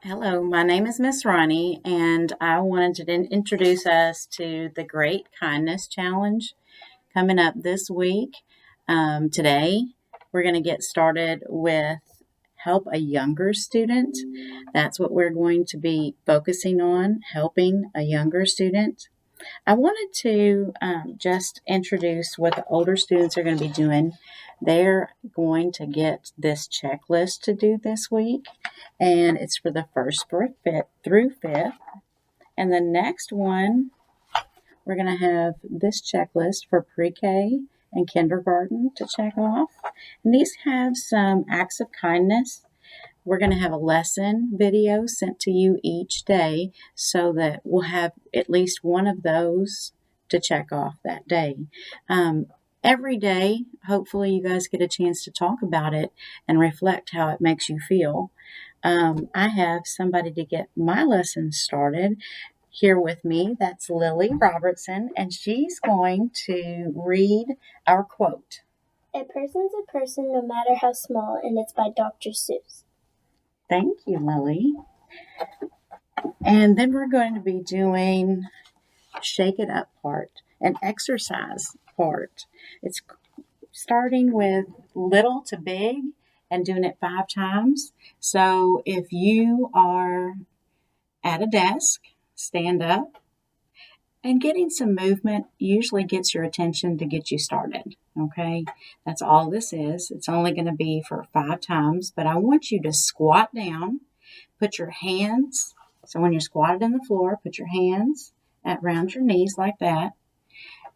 Hello, my name is Miss Ronnie, and I wanted to introduce us to the Great Kindness Challenge coming up this week. Today, we're going to get started with help a younger student. That's what we're going to be focusing on, helping a younger student. I wanted to just introduce what the older students are going to be doing. They're going to get this checklist to do this week, and it's for the first through fifth. And the next one, we're going to have this checklist for pre-K and kindergarten to check off. And these have some acts of kindness. We're going to have a lesson video sent to you each day so that we'll have at least one of those to check off that day. Every day, hopefully, you guys get a chance to talk about it and reflect how it makes you feel. I have somebody to get my lesson started here with me. That's Lily Robertson, and she's going to read our quote. A person's a person no matter how small, and it's by Dr. Seuss. Thank you, Lily. And then we're going to be doing shake it up part, an exercise part. It's starting with little to big and doing it 5 times. So if you are at a desk, stand up, and getting some movement usually gets your attention to get you started. Okay, that's all this is. It's only going to be for 5 times, but I want you to squat down, put your hands, so when you're squatted on the floor, put your hands around your knees like that,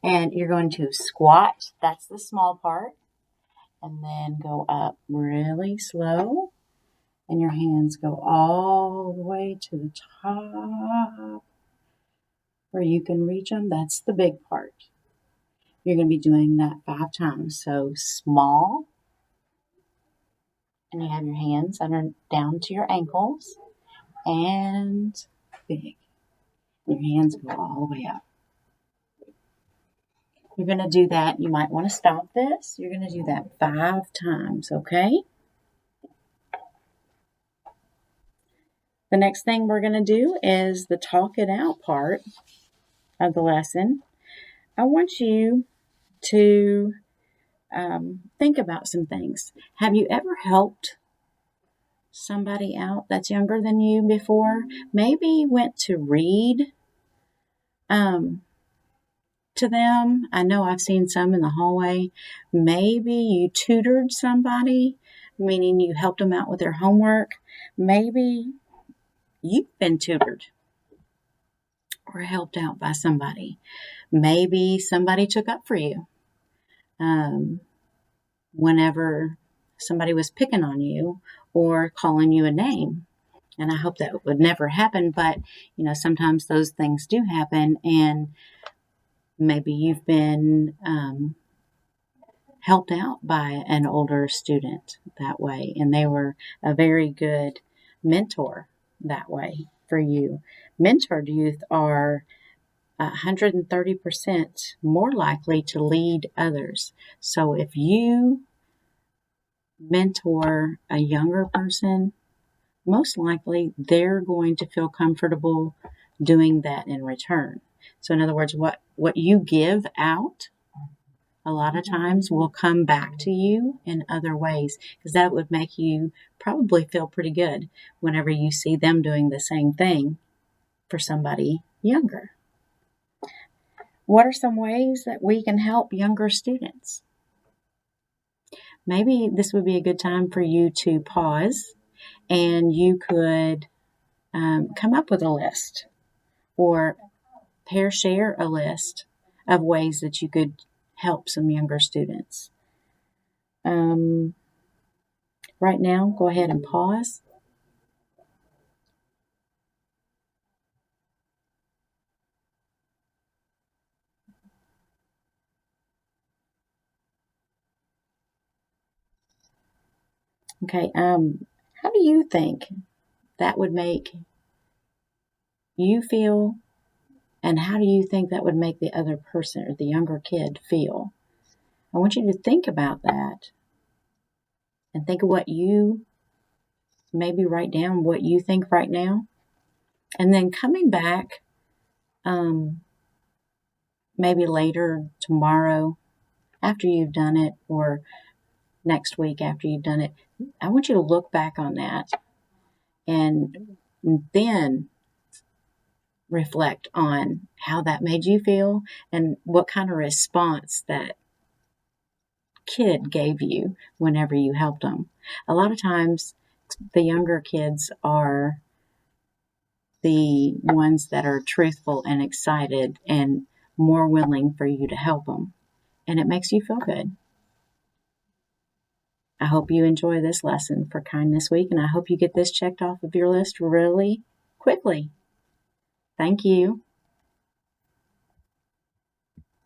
and you're going to squat, that's the small part, and then go up really slow, and your hands go all the way to the top where you can reach them. That's the big part. You're going to be doing that 5 times. So small, and you have your hands down to your ankles, and big. Your hands go all the way up. You're going to do that. You might want to stop this. You're going to do that 5 times, okay? The next thing we're going to do is the talk it out part of the lesson. I want you to think about some things. Have you ever helped somebody out that's younger than you before? Maybe went to read to them. I know I've seen some in the hallway. Maybe you tutored somebody, meaning you helped them out with their homework. Maybe you've been tutored or helped out by somebody. Maybe somebody took up for you whenever somebody was picking on you or calling you a name. And I hope that would never happen, but sometimes those things do happen, and maybe you've been helped out by an older student that way, and they were a very good mentor that way for you. Mentored youth are 130% more likely to lead others. So if you mentor a younger person, most likely they're going to feel comfortable doing that in return. So in other words, what you give out a lot of times will come back to you in other ways, because that would make you probably feel pretty good whenever you see them doing the same thing for somebody younger. What are some ways that we can help younger students? Maybe this would be a good time for you to pause, and you could come up with a list or pair share a list of ways that you could help some younger students. Right now, go ahead and pause. Okay, how do you think that would make you feel, and how do you think that would make the other person or the younger kid feel? I want you to think about that and think of what you maybe write down what you think right now, and then coming back um, maybe later tomorrow after you've done it, or next week after you've done it. I want you to look back on that and then reflect on how that made you feel and what kind of response that kid gave you whenever you helped them. A lot of times, the younger kids are the ones that are truthful and excited and more willing for you to help them. And it makes you feel good. I hope you enjoy this lesson for Kindness Week, and I hope you get this checked off of your list really quickly. Thank you.